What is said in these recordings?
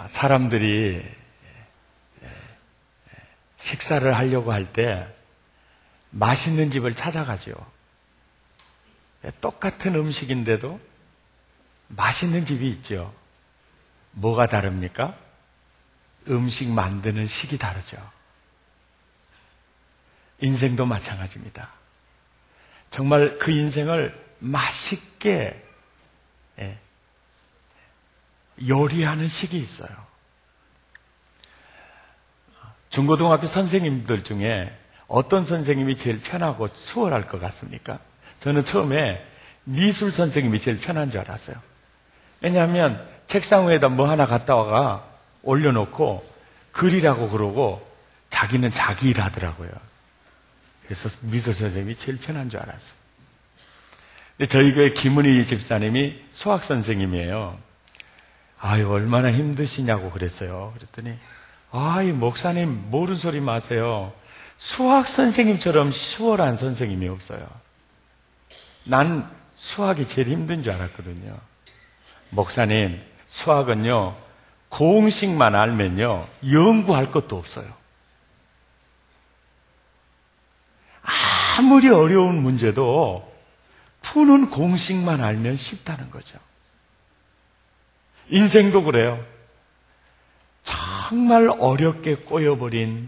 사람들이 식사를 하려고 할 때 맛있는 집을 찾아가죠. 똑같은 음식인데도 맛있는 집이 있죠. 뭐가 다릅니까? 음식 만드는 식이 다르죠. 인생도 마찬가지입니다. 정말 그 인생을 맛있게 요리하는 식이 있어요. 중고등학교 선생님들 중에 어떤 선생님이 제일 편하고 수월할 것 같습니까? 저는 처음에 미술 선생님이 제일 편한 줄 알았어요. 왜냐하면 책상 위에다 뭐 하나 갖다 와가 올려놓고 그리라고 그러고 자기는 자기 일 하더라고요. 그래서 미술 선생님이 제일 편한 줄 알았어요. 근데 저희 교회 김은희 집사님이 수학 선생님이에요. 아유, 얼마나 힘드시냐고 그랬어요. 그랬더니, 아이, 목사님, 모르는 소리 마세요. 수학 선생님처럼 수월한 선생님이 없어요. 난 수학이 제일 힘든 줄 알았거든요. 목사님, 수학은요, 공식만 알면요, 연구할 것도 없어요. 아무리 어려운 문제도 푸는 공식만 알면 쉽다는 거죠. 인생도 그래요. 정말 어렵게 꼬여버린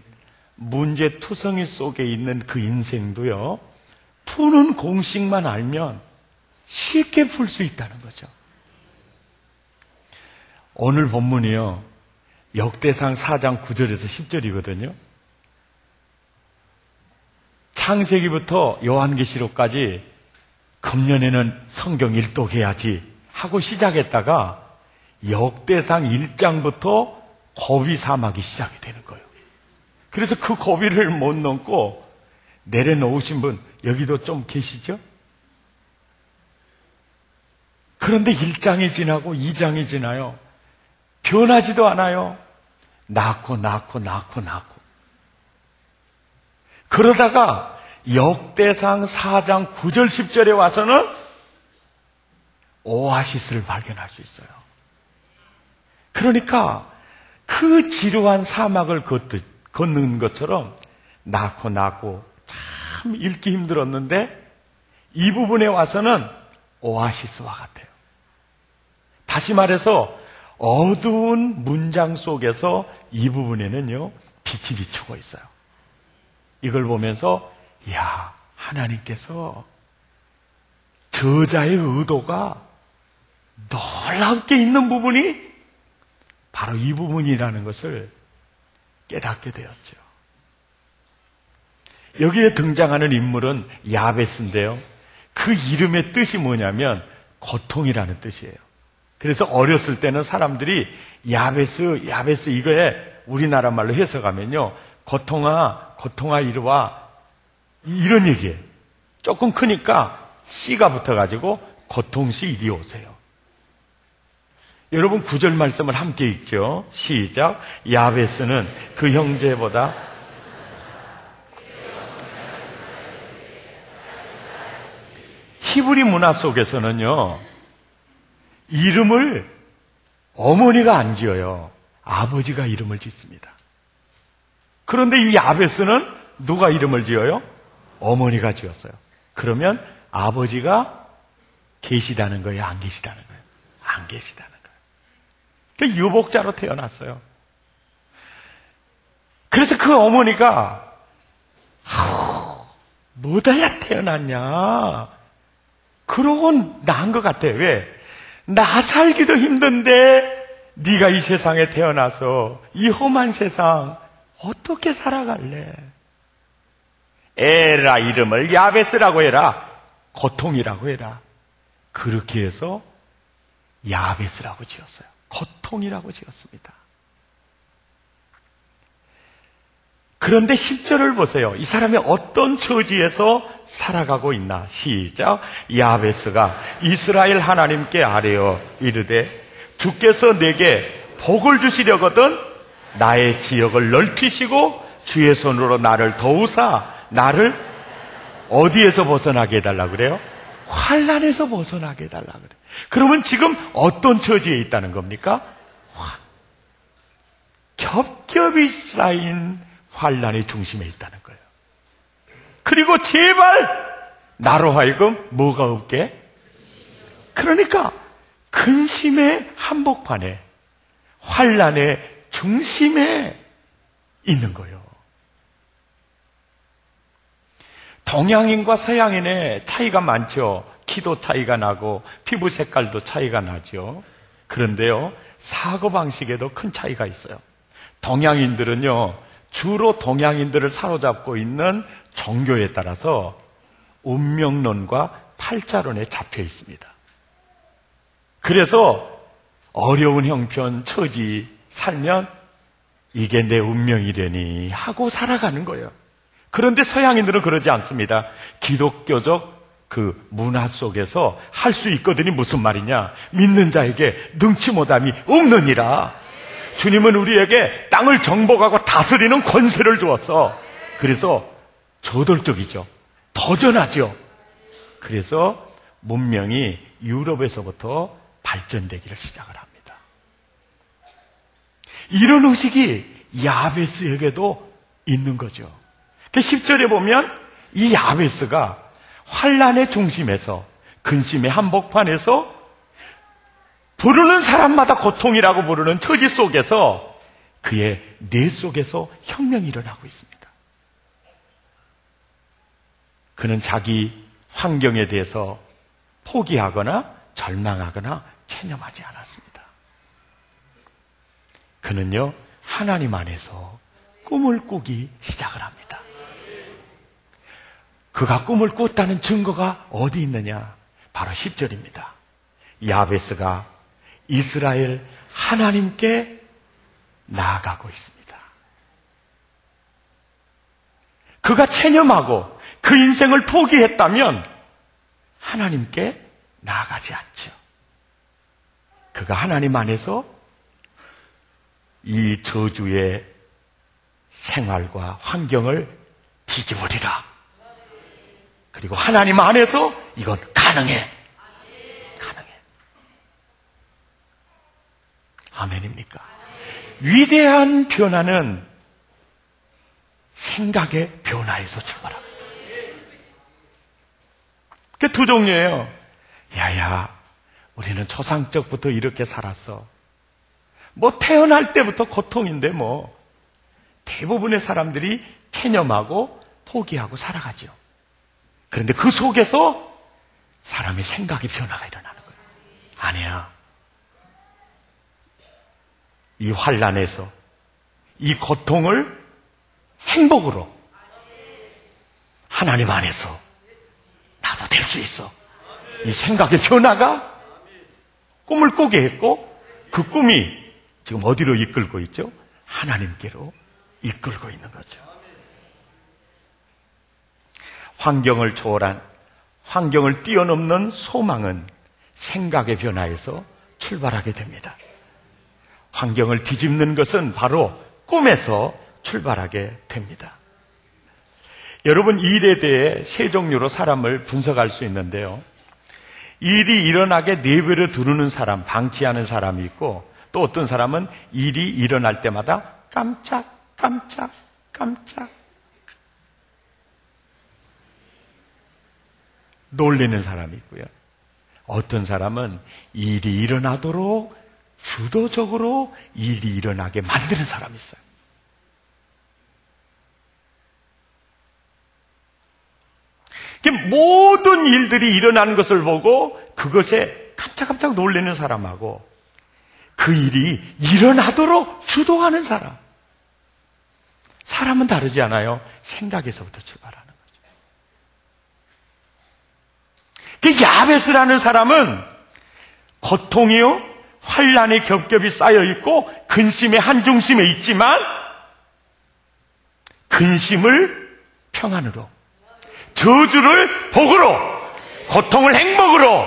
문제투성이 속에 있는 그 인생도요, 푸는 공식만 알면 쉽게 풀 수 있다는 거죠. 오늘 본문이요, 역대상 4장 9절에서 10절이거든요. 창세기부터 요한계시록까지 금년에는 성경 일독해야지 하고 시작했다가 역대상 1장부터 고비 사막이 시작이 되는 거예요. 그래서 그 고비를 못 넘고 내려놓으신 분 여기도 좀 계시죠? 그런데 1장이 지나고 2장이 지나요. 변하지도 않아요. 낳고 그러다가 역대상 4장 9절 10절에 와서는 오아시스를 발견할 수 있어요. 그러니까 그 지루한 사막을 걷는 것처럼 낳고 참 읽기 힘들었는데 이 부분에 와서는 오아시스와 같아요. 다시 말해서 어두운 문장 속에서 이 부분에는요, 빛이 비추고 있어요. 이걸 보면서 야, 하나님께서 저자의 의도가 놀랍게 있는 부분이 바로 이 부분이라는 것을 깨닫게 되었죠. 여기에 등장하는 인물은 야베스인데요. 그 이름의 뜻이 뭐냐면 고통이라는 뜻이에요. 그래서 어렸을 때는 사람들이 야베스 이거에 우리나라 말로 해석하면요, 고통아 이리와, 이런 얘기예요. 조금 크니까 씨가 붙어가지고 고통씨 이리 오세요. 여러분 9절 말씀을 함께 읽죠. 시작. 야베스는 그 형제보다 히브리 문화 속에서는요, 이름을 어머니가 안 지어요. 아버지가 이름을 짓습니다. 그런데 이 야베스는 누가 이름을 지어요? 어머니가 지었어요. 그러면 아버지가 계시다는 거예요? 안 계시다는 거예요? 안 계시다는 거예요. 그 유복자로 태어났어요. 그래서 그 어머니가 뭐다야 태어났냐, 그러고 낳은 것 같아요. 왜? 나 살기도 힘든데 네가 이 세상에 태어나서 이 험한 세상 어떻게 살아갈래? 에라 이름을 야베스라고 해라, 고통이라고 해라. 그렇게 해서 야베스라고 지었어요. 고통이라고 지었습니다. 그런데 10절을 보세요. 이 사람이 어떤 처지에서 살아가고 있나? 시작. 야베스가 이스라엘 하나님께 아뢰어 이르되 주께서 내게 복을 주시려거든 나의 지역을 넓히시고 주의 손으로 나를 도우사 나를 어디에서 벗어나게 해달라고 그래요? 환난에서 벗어나게 해달라고 그래요. 그러면 지금 어떤 처지에 있다는 겁니까? 겹겹이 쌓인 환난의 중심에 있다는 거예요. 그리고 제발 나로 하여금 뭐가 없게? 그러니까 근심의 한복판에, 환난의 중심에 있는 거예요. 동양인과 서양인의 차이가 많죠. 키도 차이가 나고 피부 색깔도 차이가 나죠. 그런데요, 사고방식에도 큰 차이가 있어요. 동양인들은요, 주로 동양인들을 사로잡고 있는 종교에 따라서 운명론과 팔자론에 잡혀 있습니다. 그래서 어려운 형편, 처지 살면 이게 내 운명이려니 하고 살아가는 거예요. 그런데 서양인들은 그러지 않습니다. 기독교적 그 문화 속에서 할 수 있거든이 무슨 말이냐? 믿는 자에게 능치 못함이 없느니라. 주님은 우리에게 땅을 정복하고 다스리는 권세를 주었어. 그래서 저돌적이죠. 도전하죠. 그래서 문명이 유럽에서부터 발전되기를 시작을 합니다. 이런 의식이 야베스에게도 있는 거죠. 10절에 보면 이 야베스가 환난의 중심에서, 근심의 한복판에서 부르는 사람마다 고통이라고 부르는 처지 속에서 그의 뇌 속에서 혁명이 일어나고 있습니다. 그는 자기 환경에 대해서 포기하거나 절망하거나 체념하지 않았습니다. 그는요, 하나님 안에서 꿈을 꾸기 시작을 합니다. 그가 꿈을 꿨다는 증거가 어디 있느냐? 바로 10절입니다. 야베스가 이스라엘 하나님께 나아가고 있습니다. 그가 체념하고 그 인생을 포기했다면 하나님께 나아가지 않죠. 그가 하나님 안에서 이 저주의 생활과 환경을 뒤집으리라. 그리고 하나님 안에서 이건 가능해. 가능해. 아멘입니까? 위대한 변화는 생각의 변화에서 출발합니다. 그게 두 종류예요. 야야, 우리는 초상적부터 이렇게 살았어. 뭐 태어날 때부터 고통인데 뭐 대부분의 사람들이 체념하고 포기하고 살아가죠. 그런데 그 속에서 사람의 생각의 변화가 일어나는 거예요. 아니야. 이 환난에서 이 고통을 행복으로 하나님 안에서 나도 될 수 있어. 이 생각의 변화가 꿈을 꾸게 했고 그 꿈이 지금 어디로 이끌고 있죠? 하나님께로 이끌고 있는 거죠. 환경을 초월한, 환경을 뛰어넘는 소망은 생각의 변화에서 출발하게 됩니다. 환경을 뒤집는 것은 바로 꿈에서 출발하게 됩니다. 여러분, 일에 대해 세 종류로 사람을 분석할 수 있는데요. 일이 일어나게 내버려 두는 사람, 방치하는 사람이 있고, 또 어떤 사람은 일이 일어날 때마다 깜짝 놀리는 사람이 있고요. 어떤 사람은 일이 일어나도록 주도적으로 일이 일어나게 만드는 사람이 있어요. 모든 일들이 일어나는 것을 보고 그것에 깜짝깜짝 놀라는 사람하고 그 일이 일어나도록 주도하는 사람. 사람은 다르지 않아요. 생각에서부터 출발하는 거죠. 그 야베스라는 사람은 고통이요, 환난이 겹겹이 쌓여 있고 근심의 한중심에 있지만 근심을 평안으로, 저주를 복으로, 고통을 행복으로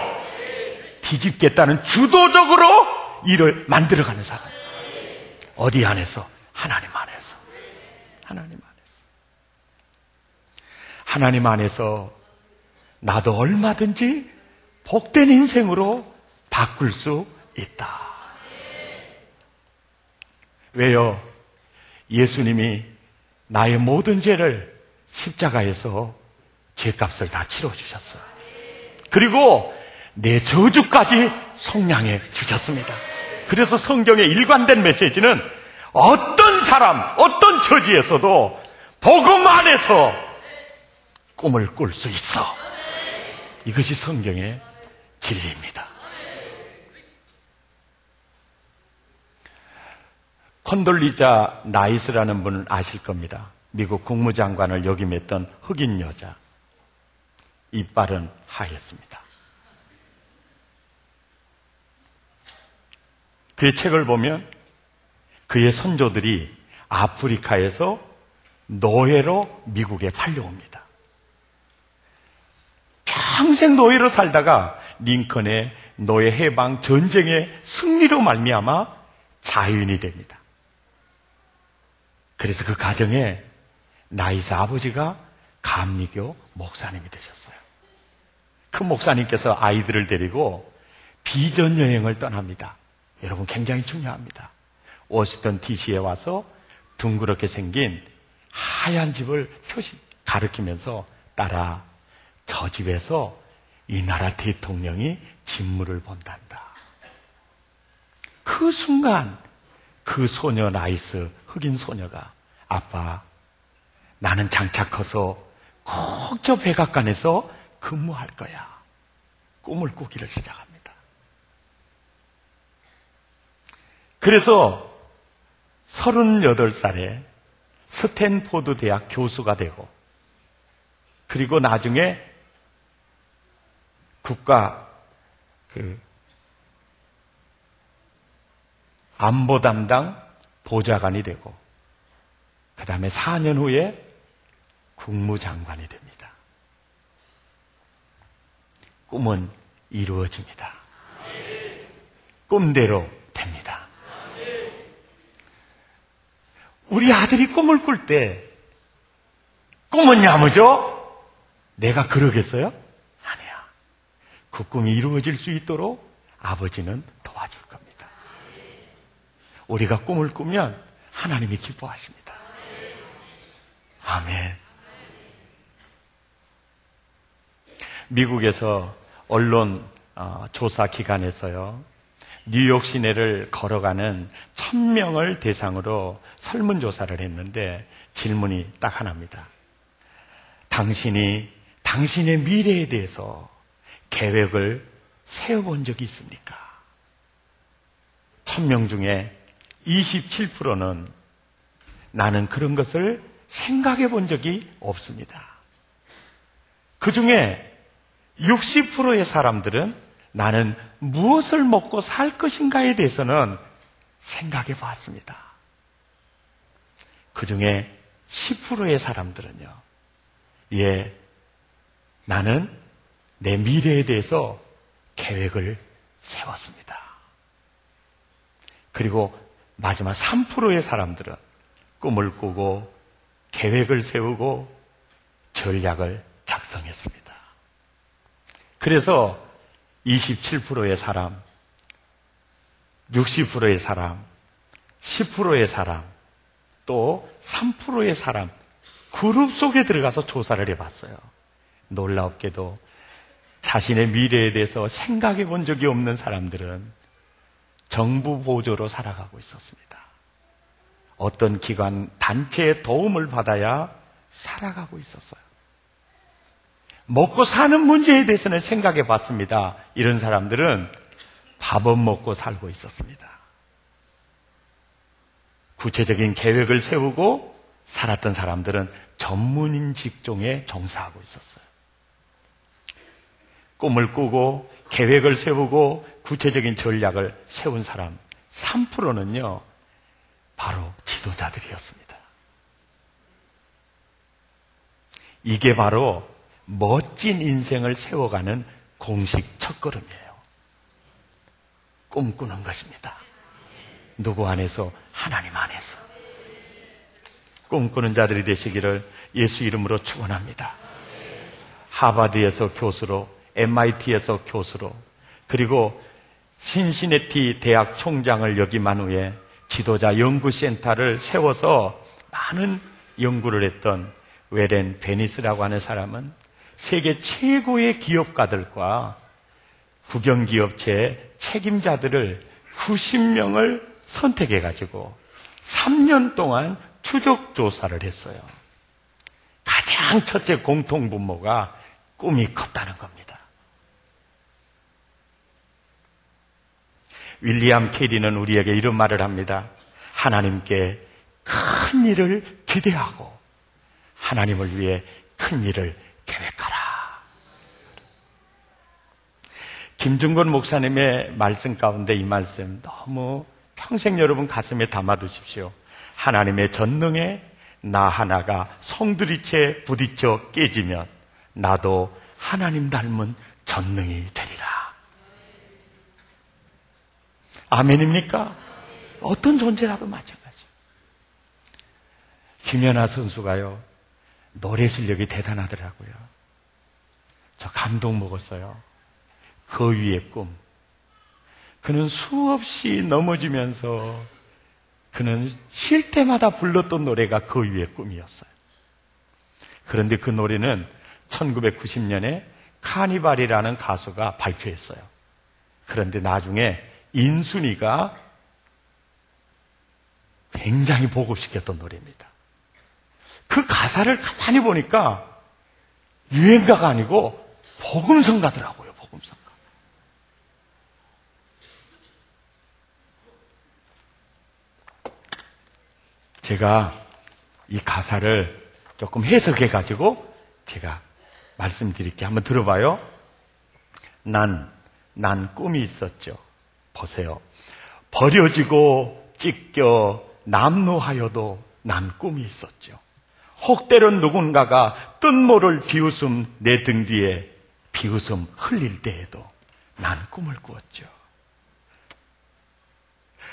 뒤집겠다는 주도적으로 일을 만들어가는 사람. 어디 안에서? 하나님 안에서. 하나님 안에서. 하나님 안에서 나도 얼마든지 복된 인생으로 바꿀 수 있다. 왜요? 예수님이 나의 모든 죄를 십자가에서 죄값을 다 치러주셨어요. 그리고 내 저주까지 속량해 주셨습니다. 그래서 성경의 일관된 메시지는 어떤 사람, 어떤 처지에서도 복음 안에서 꿈을 꿀 수 있어. 이것이 성경의 진리입니다. 콘돌리자 나이스라는 분을 아실 겁니다. 미국 국무장관을 역임했던 흑인 여자. 이빨은 하였습니다. 그의 책을 보면 그의 선조들이 아프리카에서 노예로 미국에 팔려옵니다. 평생 노예로 살다가 링컨의 노예 해방 전쟁의 승리로 말미암아 자유인이 됩니다. 그래서 그 가정에 나이스 아버지가 감리교 목사님이 되셨어요. 그 목사님께서 아이들을 데리고 비전 여행을 떠납니다. 여러분, 굉장히 중요합니다. 워싱턴 DC에 와서 둥그렇게 생긴 하얀 집을 가리키면서 따라 저 집에서 이 나라 대통령이 진무를 본단다. 그 순간 그 소녀 나이스 흑인 소녀가 아빠, 나는 장차 커서 꼭 저 백악관에서 근무할 거야. 꿈을 꾸기를 시작합니다. 그래서 38살에 스탠포드 대학 교수가 되고, 그리고 나중에 국가 안보 담당 보좌관이 되고, 그 다음에 4년 후에 국무장관이 됩니다. 꿈은 이루어집니다. 꿈대로 됩니다. 우리 아들이 꿈을 꿀 때 꿈은 야무져? 내가 그러겠어요? 아니야. 그 꿈이 이루어질 수 있도록 아버지는 도와줄 겁니다. 우리가 꿈을 꾸면 하나님이 기뻐하십니다. 아멘. 미국에서 언론 조사 기관에서요, 뉴욕 시내를 걸어가는 1000명을 대상으로 설문조사를 했는데 질문이 딱 하나입니다. 당신이 당신의 미래에 대해서 계획을 세워본 적이 있습니까? 1000명 중에 27%는 나는 그런 것을 생각해 본 적이 없습니다. 그 중에 60%의 사람들은 나는 무엇을 먹고 살 것인가에 대해서는 생각해 봤습니다. 그 중에 10%의 사람들은요, 예, 나는 내 미래에 대해서 계획을 세웠습니다. 그리고 마지막 3%의 사람들은 꿈을 꾸고 계획을 세우고 전략을 작성했습니다. 그래서 27%의 사람, 60%의 사람, 10%의 사람, 또 3%의 사람 그룹 속에 들어가서 조사를 해봤어요. 놀랍게도 자신의 미래에 대해서 생각해 본 적이 없는 사람들은 정부 보조로 살아가고 있었습니다. 어떤 기관, 단체의 도움을 받아야 살아가고 있었어요. 먹고 사는 문제에 대해서는 생각해 봤습니다. 이런 사람들은 밥은 먹고 살고 있었습니다. 구체적인 계획을 세우고 살았던 사람들은 전문인 직종에 종사하고 있었어요. 꿈을 꾸고 계획을 세우고 구체적인 전략을 세운 사람 3%는요, 바로 지도자들이었습니다. 이게 바로 멋진 인생을 세워가는 공식 첫걸음이에요. 꿈꾸는 것입니다. 누구 안에서? 하나님 안에서. 꿈꾸는 자들이 되시기를 예수 이름으로 축원합니다. 하버드에서 교수로, MIT에서 교수로, 그리고 신시내티 대학 총장을 역임한 후에 지도자 연구센터를 세워서 많은 연구를 했던 웨렌 베니스라고 하는 사람은 세계 최고의 기업가들과 국영기업체 책임자들을 90명을 선택해가지고 3년 동안 추적 조사를 했어요. 가장 첫째 공통분모가 꿈이 컸다는 겁니다. 윌리엄 캐리는 우리에게 이런 말을 합니다. 하나님께 큰 일을 기대하고 하나님을 위해 큰 일을 계획하라. 김중건 목사님의 말씀 가운데 이 말씀 너무 평생 여러분 가슴에 담아두십시오. 하나님의 전능에 나 하나가 송두리째 부딪혀 깨지면 나도 하나님 닮은 전능이 되리라. 아멘입니까? 어떤 존재라도 마찬가지예요. 김연아 선수가요, 노래 실력이 대단하더라고요. 저 감동 먹었어요. 그 위의 꿈. 그는 수없이 넘어지면서 그는 쉴 때마다 불렀던 노래가 그 위의 꿈이었어요. 그런데 그 노래는 1990년에 카니발이라는 가수가 발표했어요. 그런데 나중에 인순이가 굉장히 보급시켰던 노래입니다. 그 가사를 가만히 보니까 유행가가 아니고 복음성가더라고요. 복음성가. 제가 이 가사를 조금 해석해가지고 제가 말씀드릴게요. 한번 들어봐요. 난 꿈이 있었죠. 보세요. 버려지고 찢겨 남루하여도 난 꿈이 있었죠. 혹 때론 누군가가 뜬모를 비웃음 내 등 뒤에 비웃음 흘릴 때에도 난 꿈을 꾸었죠.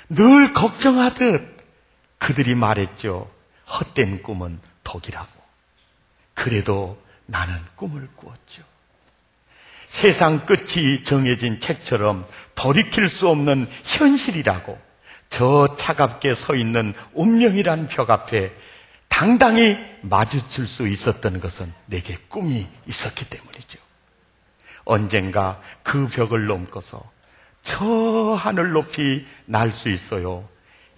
늘 걱정하듯 그들이 말했죠. 헛된 꿈은 독이라고. 그래도 나는 꿈을 꾸었죠. 세상 끝이 정해진 책처럼 돌이킬 수 없는 현실이라고 저 차갑게 서 있는 운명이란 벽 앞에 당당히 마주칠 수 있었던 것은 내게 꿈이 있었기 때문이죠. 언젠가 그 벽을 넘고서 저 하늘 높이 날 수 있어요.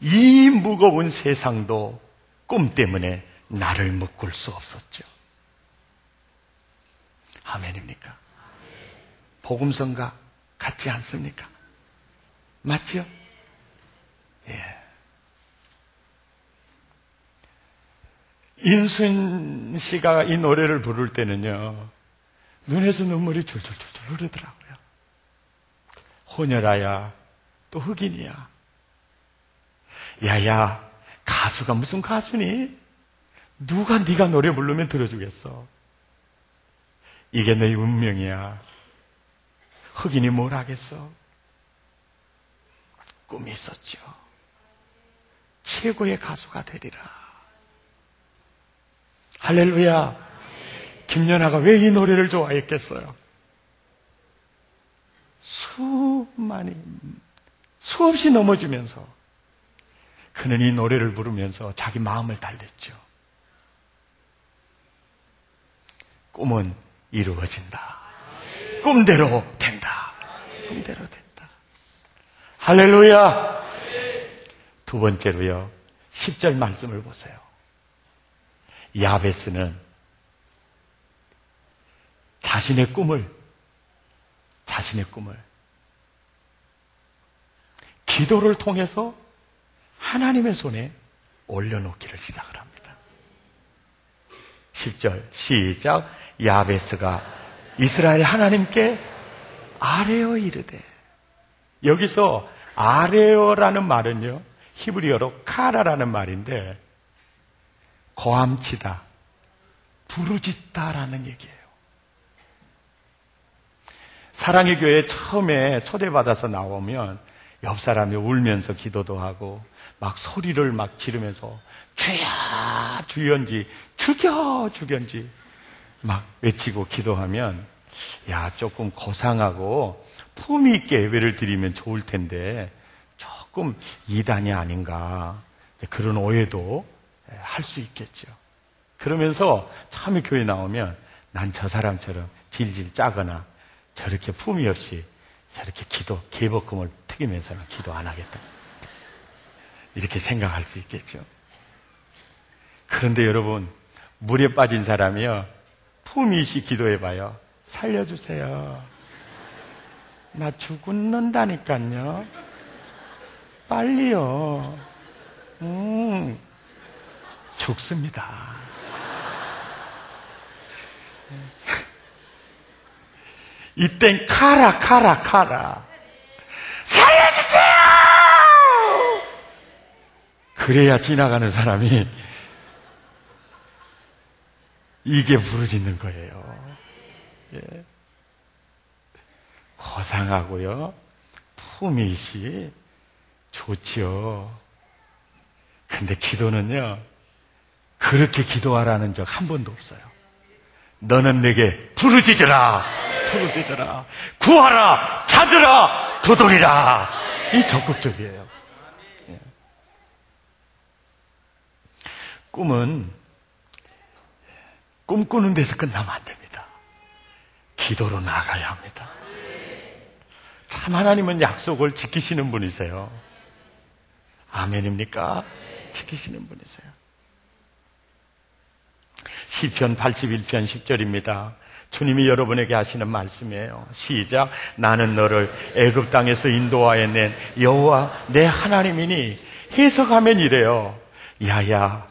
이 무거운 세상도 꿈 때문에 나를 묶을 수 없었죠. 아멘입니까? 복음성가 같지 않습니까? 맞죠? 예. 인순 씨가 이 노래를 부를 때는요, 눈에서 눈물이 줄줄줄줄 흐르더라고요. 혼혈아야, 또 흑인이야. 야야, 가수가 무슨 가수니? 누가 네가 노래 부르면 들어주겠어. 이게 너희 운명이야. 흑인이 뭘 하겠어? 꿈이 있었죠. 최고의 가수가 되리라. 할렐루야. 김연아가 왜 이 노래를 좋아했겠어요? 수없이 넘어지면서 그는 이 노래를 부르면서 자기 마음을 달랬죠. 꿈은 이루어진다. 꿈대로 된다. 꿈대로 된다. 할렐루야. 두 번째로요, 10절 말씀을 보세요. 야베스는 자신의 꿈을 기도를 통해서 하나님의 손에 올려놓기를 시작을 합니다. 10절 시작. 야베스가 이스라엘 하나님께 아뢰어 이르되. 여기서 아뢰어라는 말은요, 히브리어로 카라라는 말인데 고함치다, 부르짖다라는 얘기예요. 사랑의 교회에 처음에 초대받아서 나오면 옆 사람이 울면서 기도도 하고 막 소리를 막 지르면서 주야 주연지 죽여 죽연지 막 외치고 기도하면, 야, 조금 고상하고 품위 있게 예배를 드리면 좋을 텐데 조금 이단이 아닌가, 그런 오해도 할 수 있겠죠. 그러면서 처음에 교회 나오면 난 저 사람처럼 질질 짜거나 저렇게 품위 없이 저렇게 계복금을 튀기면서는 기도 안 하겠다. 이렇게 생각할 수 있겠죠. 그런데 여러분, 물에 빠진 사람이요, 품위 있이 기도해봐요. 살려주세요. 나 죽는다니까요. 빨리요. 죽습니다. 이땐 카라. 살려주세요! 그래야 지나가는 사람이 이게 부르짖는 거예요. 예. 고상하고요, 품위시 좋지요. 근데 기도는요, 그렇게 기도하라는 적 한 번도 없어요. 너는 내게 부르짖으라, 구하라, 찾으라, 도돌이라. 이 적극적이에요. 예. 꿈은 꿈꾸는 데서 끝나면 안 됩니다. 기도로 나가야 합니다. 참 하나님은 약속을 지키시는 분이세요. 아멘입니까? 지키시는 분이세요. 시편 81편 10절입니다. 주님이 여러분에게 하시는 말씀이에요. 시작. 나는 너를 애굽 땅에서 인도하여 낸 여호와 내 하나님이니. 해석하면 이래요. 야야,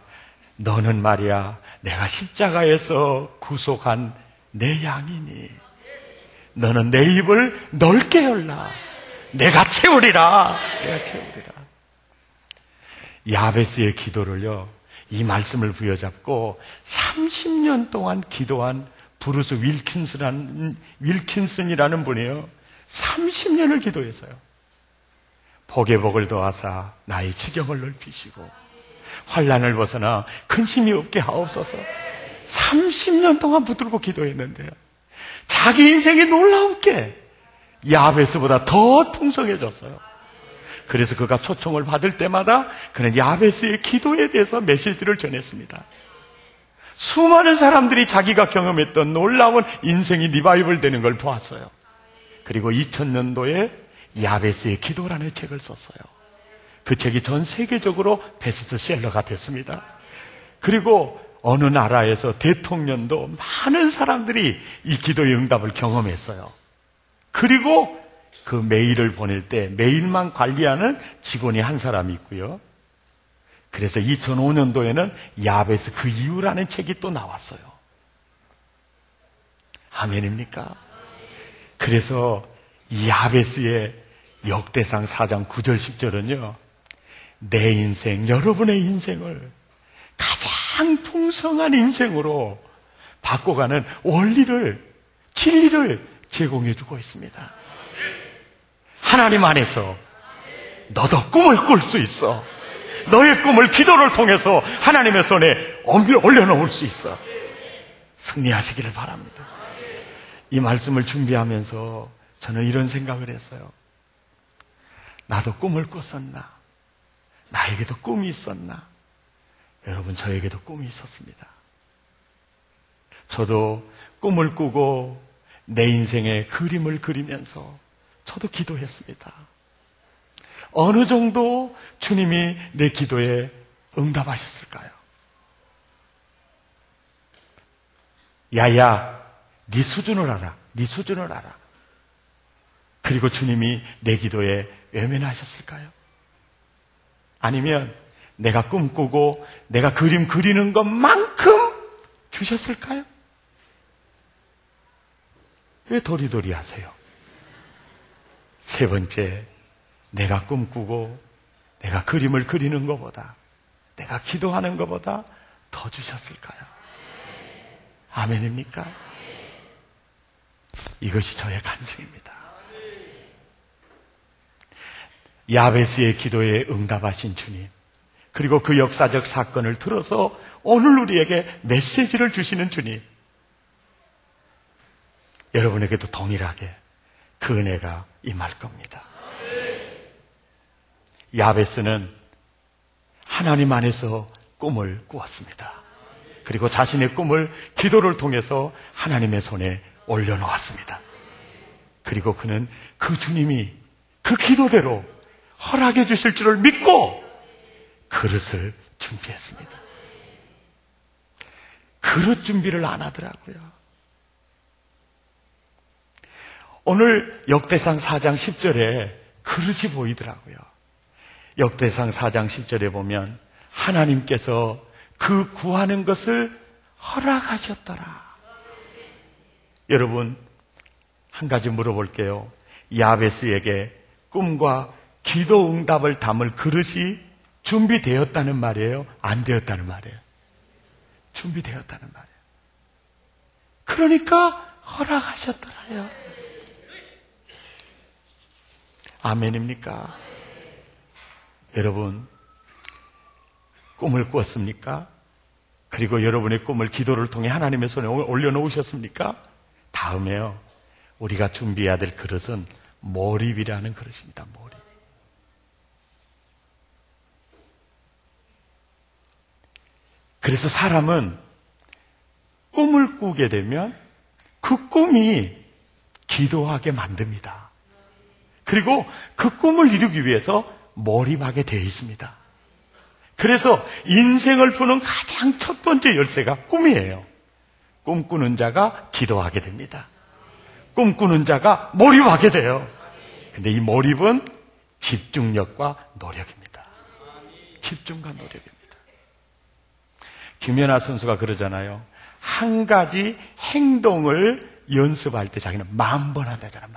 너는 말이야 내가 십자가에서 구속한 내 양이니 너는 내 입을 넓게 열라. 내가 채우리라. 야베스의 기도를요, 이 말씀을 부여잡고 30년 동안 기도한 브루스 윌킨슨이라는 분이요, 30년을 기도했어요. 복에 복을 더하사 나의 지경을 넓히시고 환난을 벗어나 근심이 없게 하옵소서. 30년 동안 붙들고 기도했는데요, 자기 인생이 놀라웠게 야베스보다 더 풍성해졌어요. 그래서 그가 초청을 받을 때마다 그는 야베스의 기도에 대해서 메시지를 전했습니다. 수많은 사람들이 자기가 경험했던 놀라운 인생이 리바이벌 되는 걸 보았어요. 그리고 2000년도에 야베스의 기도라는 책을 썼어요. 그 책이 전 세계적으로 베스트셀러가 됐습니다. 그리고 어느 나라에서 대통령도 많은 사람들이 이 기도의 응답을 경험했어요. 그리고 그 메일을 보낼 때 메일만 관리하는 직원이 한 사람이 있고요. 그래서 2005년도에는 야베스 그 이유라는 책이 또 나왔어요. 아멘입니까? 그래서 이 야베스의 역대상 4장 9절 10절은요, 내 인생, 여러분의 인생을 가장 풍성한 인생으로 바꿔가는 원리를, 진리를 제공해주고 있습니다. 하나님 안에서 너도 꿈을 꿀 수 있어. 너의 꿈을 기도를 통해서 하나님의 손에 올려놓을 수 있어. 승리하시기를 바랍니다. 이 말씀을 준비하면서 저는 이런 생각을 했어요. 나도 꿈을 꿨었나? 나에게도 꿈이 있었나? 여러분, 저에게도 꿈이 있었습니다. 저도 꿈을 꾸고 내 인생의 그림을 그리면서 저도 기도했습니다. 어느 정도 주님이 내 기도에 응답하셨을까요? 야야, 네 수준을 알아. 네 수준을 알아. 그리고 주님이 내 기도에 외면하셨을까요? 아니면 내가 꿈꾸고 내가 그림 그리는 것만큼 주셨을까요? 왜 도리도리 하세요? 세 번째, 내가 꿈꾸고 내가 그림을 그리는 것보다, 내가 기도하는 것보다 더 주셨을까요? 아멘입니까? 이것이 저의 간증입니다. 야베스의 기도에 응답하신 주님, 그리고 그 역사적 사건을 들어서 오늘 우리에게 메시지를 주시는 주님, 여러분에게도 동일하게 그 은혜가 임할 겁니다. 야베스는 하나님 안에서 꿈을 꾸었습니다. 그리고 자신의 꿈을 기도를 통해서 하나님의 손에 올려놓았습니다. 그리고 그는 그 주님이 그 기도대로 허락해 주실 줄을 믿고 그릇을 준비했습니다. 그릇 준비를 안 하더라고요. 오늘 역대상 4장 10절에 그릇이 보이더라고요. 역대상 4장 10절에 보면 하나님께서 그 구하는 것을 허락하셨더라. 여러분, 한 가지 물어볼게요. 야베스에게 꿈과 기도 응답을 담을 그릇이 준비되었다는 말이에요? 안 되었다는 말이에요? 준비되었다는 말이에요. 그러니까 허락하셨더라요. 아멘입니까? 여러분, 꿈을 꾸었습니까? 그리고 여러분의 꿈을 기도를 통해 하나님의 손에 올려놓으셨습니까? 다음에요, 우리가 준비해야 될 그릇은 몰입이라는 그릇입니다. 몰입. 그래서 사람은 꿈을 꾸게 되면 그 꿈이 기도하게 만듭니다. 그리고 그 꿈을 이루기 위해서 몰입하게 되어 있습니다. 그래서 인생을 푸는 가장 첫 번째 열쇠가 꿈이에요. 꿈꾸는 자가 기도하게 됩니다. 꿈꾸는 자가 몰입하게 돼요. 근데 이 몰입은 집중력과 노력입니다. 집중과 노력입니다. 김연아 선수가 그러잖아요. 한 가지 행동을 연습할 때 자기는 10,000번 한다잖아요.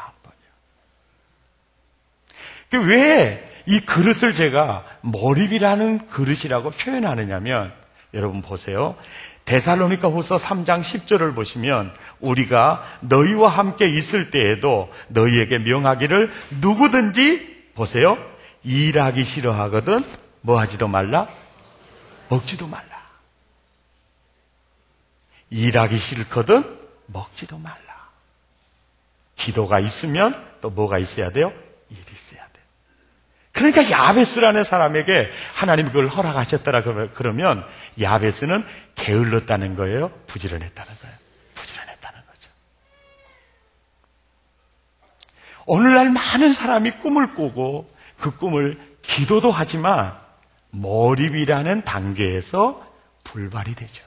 10,000번이요. 왜 이 그릇을 제가 몰입이라는 그릇이라고 표현하느냐면, 여러분 보세요. 데살로니가 후서 3장 10절을 보시면 우리가 너희와 함께 있을 때에도 너희에게 명하기를 누구든지, 보세요, 일하기 싫어하거든 뭐 하지도 말라? 먹지도 말라. 일하기 싫거든 먹지도 말라. 기도가 있으면 또 뭐가 있어야 돼요? 일이 있어야 돼요. 그러니까 야베스라는 사람에게 하나님이 그걸 허락하셨더라 그러면 야베스는 게을렀다는 거예요? 부지런했다는 거예요? 부지런했다는 거죠. 오늘날 많은 사람이 꿈을 꾸고 그 꿈을 기도도 하지만 몰입이라는 단계에서 불발이 되죠.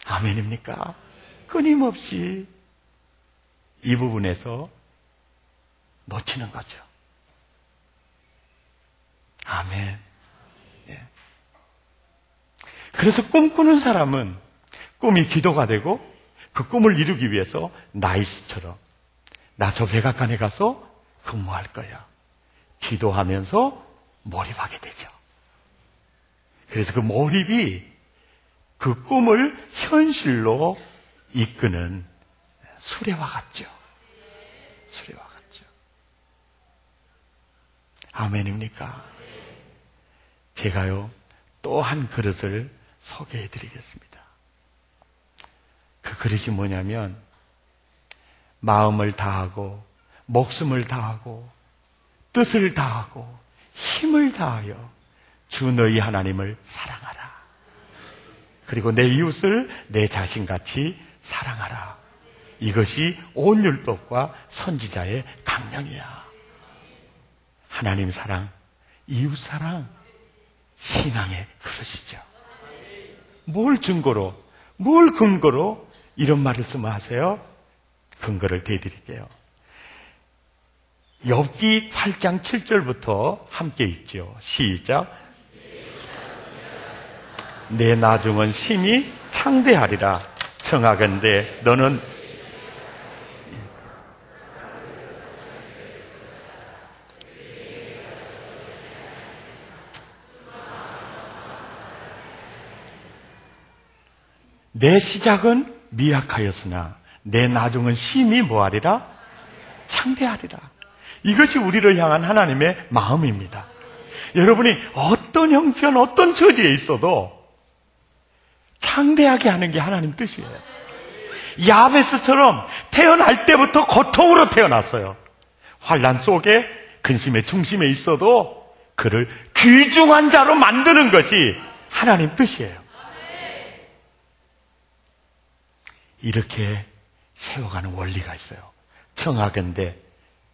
아멘입니까? 끊임없이 이 부분에서 놓치는 거죠. 아멘. 예. 그래서 꿈꾸는 사람은 꿈이 기도가 되고 그 꿈을 이루기 위해서 나이스처럼 나 저 백악관에 가서 근무할 거야. 기도하면서 몰입하게 되죠. 그래서 그 몰입이 그 꿈을 현실로 이끄는 수레와 같죠. 수레와 같죠. 아멘입니까? 제가요, 또 한 그릇을 소개해 드리겠습니다. 그 그릇이 뭐냐면, 마음을 다하고, 목숨을 다하고, 뜻을 다하고, 힘을 다하여 주 너희 하나님을 사랑하라. 그리고 내 이웃을 내 자신같이 사랑하라. 이것이 온 율법과 선지자의 강령이야. 하나님 사랑, 이웃 사랑, 신앙의 그릇이죠. 뭘 증거로, 뭘 근거로 이런 말을 쓰면 하세요? 근거를 대드릴게요. 욥기 8장 7절부터 함께 읽죠. 시작. 내 나중은 심히 창대하리라. 청하건대 너는 내 시작은 미약하였으나 내 나중은 심히 뭐하리라? 창대하리라. 이것이 우리를 향한 하나님의 마음입니다. 여러분이 어떤 형편, 어떤 처지에 있어도 창대하게 하는 게 하나님 뜻이에요. 야베스처럼 태어날 때부터 고통으로 태어났어요. 환난 속에 근심의 중심에 있어도 그를 귀중한 자로 만드는 것이 하나님 뜻이에요. 이렇게 세워가는 원리가 있어요. 청하건대,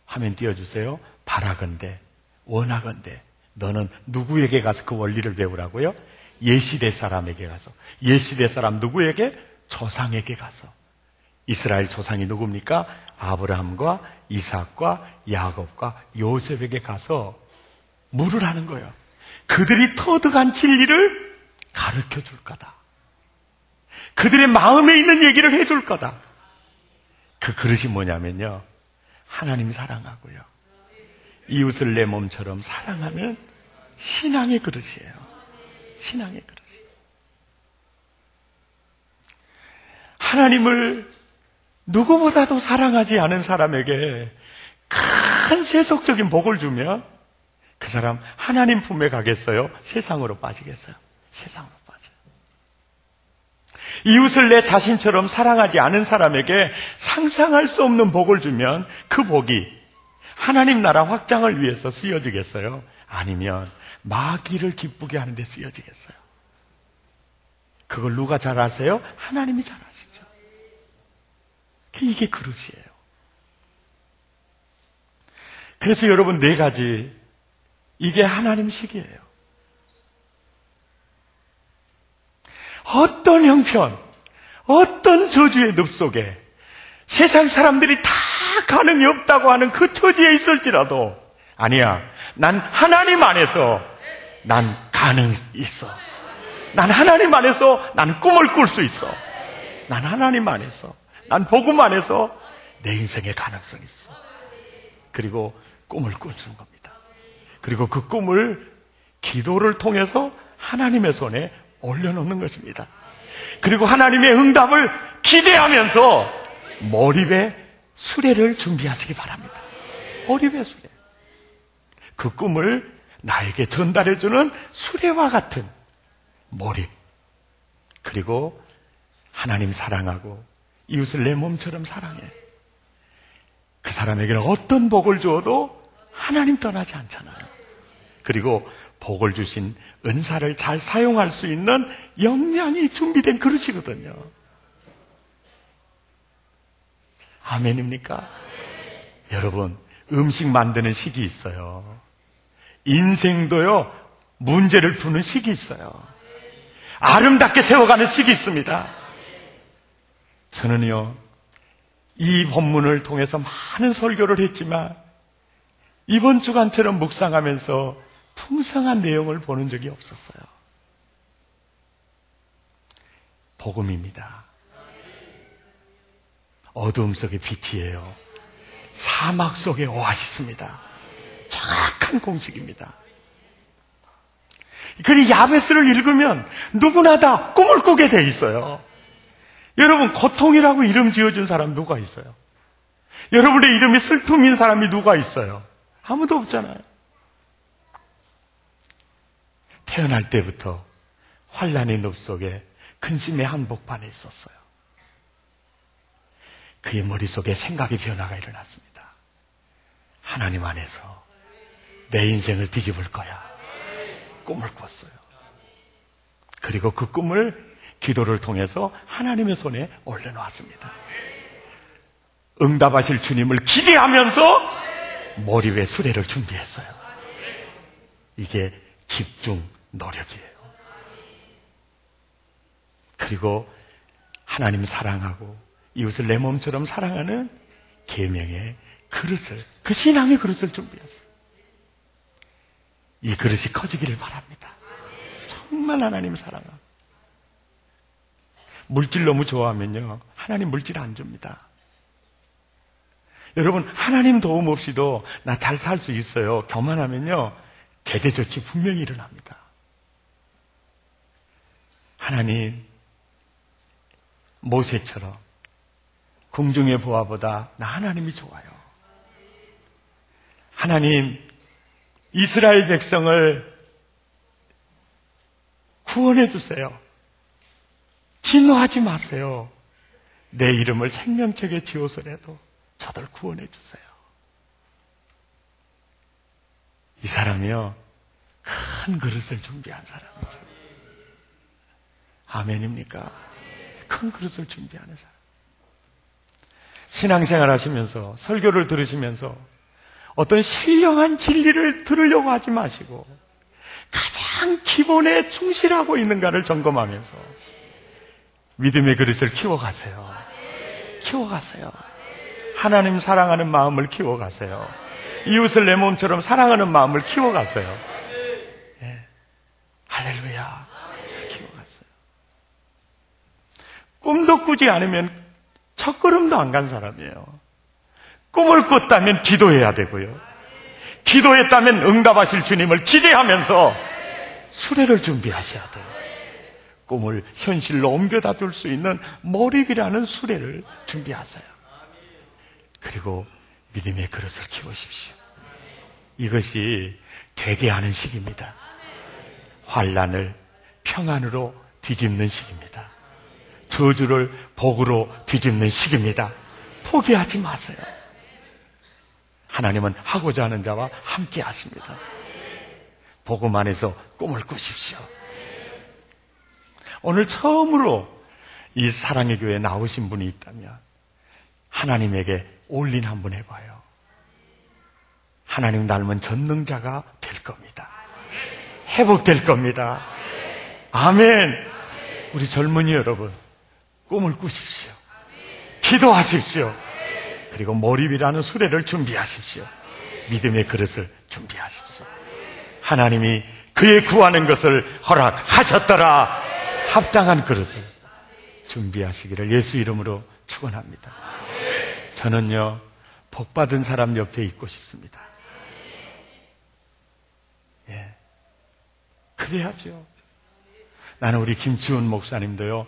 화면 띄워주세요. 바라건대, 원하건대, 너는 누구에게 가서 그 원리를 배우라고요? 옛시대 사람에게 가서. 옛시대 사람 누구에게? 조상에게 가서. 이스라엘 조상이 누굽니까? 아브라함과 이삭과 야곱과 요셉에게 가서 물으라는 거예요. 그들이 터득한 진리를 가르쳐 줄 거다. 그들의 마음에 있는 얘기를 해줄 거다. 그 그릇이 뭐냐면요, 하나님 사랑하고요, 이웃을 내 몸처럼 사랑하는 신앙의 그릇이에요. 신앙의 그릇이에요. 하나님을 누구보다도 사랑하지 않은 사람에게 큰 세속적인 복을 주면 그 사람 하나님 품에 가겠어요? 세상으로 빠지겠어요? 세상으로 빠져요. 이웃을 내 자신처럼 사랑하지 않은 사람에게 상상할 수 없는 복을 주면 그 복이 하나님 나라 확장을 위해서 쓰여지겠어요? 아니면 마귀를 기쁘게 하는 데 쓰여지겠어요? 그걸 누가 잘 아세요? 하나님이 잘 아시죠. 이게 그릇이에요. 그래서 여러분, 네 가지, 이게 하나님식이에요. 어떤 형편, 어떤 저주의 늪 속에 세상 사람들이 다 가능이 없다고 하는 그 처지에 있을지라도, 아니야, 난 하나님 안에서 난 가능이 있어. 난 하나님 안에서 난 꿈을 꿀 수 있어. 난 하나님 안에서, 난 복음 안에서 내 인생의 가능성이 있어. 그리고 꿈을 꾸는 겁니다. 그리고 그 꿈을 기도를 통해서 하나님의 손에 올려놓는 것입니다. 그리고 하나님의 응답을 기대하면서 몰입의 수레를 준비하시기 바랍니다. 몰입의 수레. 그 꿈을 나에게 전달해주는 수레와 같은 몰입. 그리고 하나님 사랑하고 이웃을 내 몸처럼 사랑해. 그 사람에게는 어떤 복을 주어도 하나님 떠나지 않잖아요. 그리고 복을 주신 은사를 잘 사용할 수 있는 역량이 준비된 그릇이거든요. 아멘입니까? 여러분, 음식 만드는 식이 있어요. 인생도요, 문제를 푸는 식이 있어요. 아름답게 세워가는 식이 있습니다. 저는요, 이 본문을 통해서 많은 설교를 했지만 이번 주간처럼 묵상하면서 풍성한 내용을 보는 적이 없었어요. 복음입니다. 어두움 속의 빛이에요. 사막 속의 오아시스입니다. 정확한 공식입니다. 그리고 야베스를 읽으면 누구나 다 꿈을 꾸게 돼 있어요. 여러분, 고통이라고 이름 지어준 사람 누가 있어요? 여러분의 이름이 슬픔인 사람이 누가 있어요? 아무도 없잖아요. 태어날 때부터 환란의 늪 속에 근심의 한복판에 있었어요. 그의 머릿속에 생각의 변화가 일어났습니다. 하나님 안에서 내 인생을 뒤집을 거야. 꿈을 꿨어요. 그리고 그 꿈을 기도를 통해서 하나님의 손에 올려놓았습니다. 응답하실 주님을 기대하면서 몰입의 수레를 준비했어요. 이게 집중 노력이에요. 그리고 하나님 사랑하고 이웃을 내 몸처럼 사랑하는 계명의 그릇을, 그 신앙의 그릇을 준비했어요. 이 그릇이 커지기를 바랍니다. 정말 하나님 사랑하고. 물질 너무 좋아하면요, 하나님 물질 안 줍니다. 여러분, 하나님 도움 없이도 나 잘 살 수 있어요. 교만하면요, 제재 조치 분명히 일어납니다. 하나님, 모세처럼 궁중의 부하보다 나 하나님이 좋아요. 하나님, 이스라엘 백성을 구원해 주세요. 진노하지 마세요. 내 이름을 생명책에 지어서라도 저들 구원해 주세요. 이 사람이요, 큰 그릇을 준비한 사람이죠. 아멘입니까? 큰 그릇을 준비하는 사람. 신앙생활 하시면서, 설교를 들으시면서 어떤 신령한 진리를 들으려고 하지 마시고 가장 기본에 충실하고 있는가를 점검하면서 믿음의 그릇을 키워가세요. 키워가세요. 하나님 사랑하는 마음을 키워가세요. 이웃을 내 몸처럼 사랑하는 마음을 키워가세요. 예. 할렐루야. 키워갔어요. 꿈도 꾸지 않으면 첫걸음도 안 간 사람이에요. 꿈을 꿨다면 기도해야 되고요. 기도했다면 응답하실 주님을 기대하면서 수레를 준비하셔야 돼요. 꿈을 현실로 옮겨다 둘 수 있는 몰입이라는 수레를 준비하세요. 그리고 믿음의 그릇을 키우십시오. 이것이 되게 하는 시기입니다. 환난을 평안으로 뒤집는 시기입니다. 저주를 복으로 뒤집는 시기입니다. 포기하지 마세요. 하나님은 하고자 하는 자와 함께 하십니다. 복음 안에서 꿈을 꾸십시오. 오늘 처음으로 이 사랑의 교회에 나오신 분이 있다면 하나님에게 올인 한번 해봐요. 하나님 닮은 전능자가 될 겁니다. 회복될 겁니다. 아멘. 우리 젊은이 여러분, 꿈을 꾸십시오. 기도하십시오. 그리고 몰입이라는 수레를 준비하십시오. 믿음의 그릇을 준비하십시오. 하나님이 그의 구하는 것을 허락하셨더라. 합당한 그릇을 준비하시기를 예수 이름으로 축원합니다. 저는요, 복받은 사람 옆에 있고 싶습니다. 예, 그래야죠. 나는 우리 김치훈 목사님도요,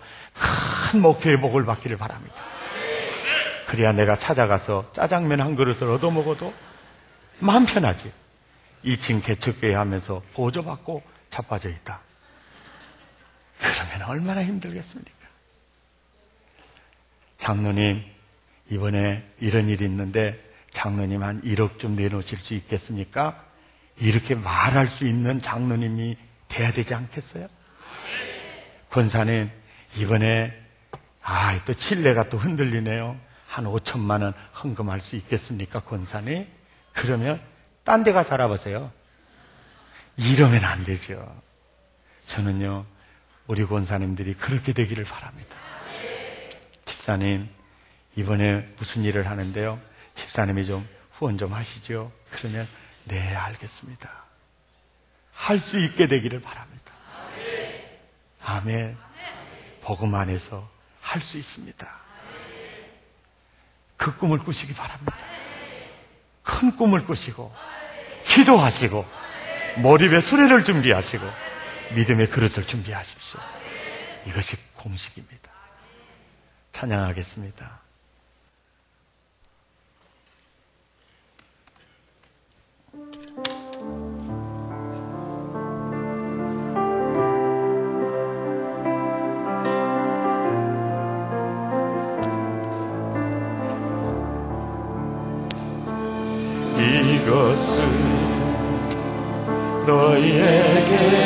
큰 목회의 복을 받기를 바랍니다. 그래야 내가 찾아가서 짜장면 한 그릇을 얻어먹어도 마음 편하지. 2층 개척교회 하면서 보조받고 자빠져 있다. 그러면 얼마나 힘들겠습니까? 장로님, 이번에 이런 일이 있는데 장로님 한 1억 좀 내놓으실 수 있겠습니까? 이렇게 말할 수 있는 장로님이 돼야 되지 않겠어요? 권사님, 이번에 또 칠레가 또 흔들리네요. 한 5천만 원 헌금할 수 있겠습니까, 권사님? 그러면 딴 데 가서 알아보세요. 이러면 안 되죠. 저는요, 우리 권사님들이 그렇게 되기를 바랍니다. 집사님, 이번에 무슨 일을 하는데요? 집사님이 좀 후원 좀 하시죠. 그러면 네, 알겠습니다. 할 수 있게 되기를 바랍니다. 아멘. 복음 안에서 할 수 있습니다. 그 꿈을 꾸시기 바랍니다. 큰 꿈을 꾸시고 기도하시고 몰입의 수레를 준비하시고 믿음의 그릇을 준비하십시오. 이것이 공식입니다. 찬양하겠습니다. 이것은 너희에게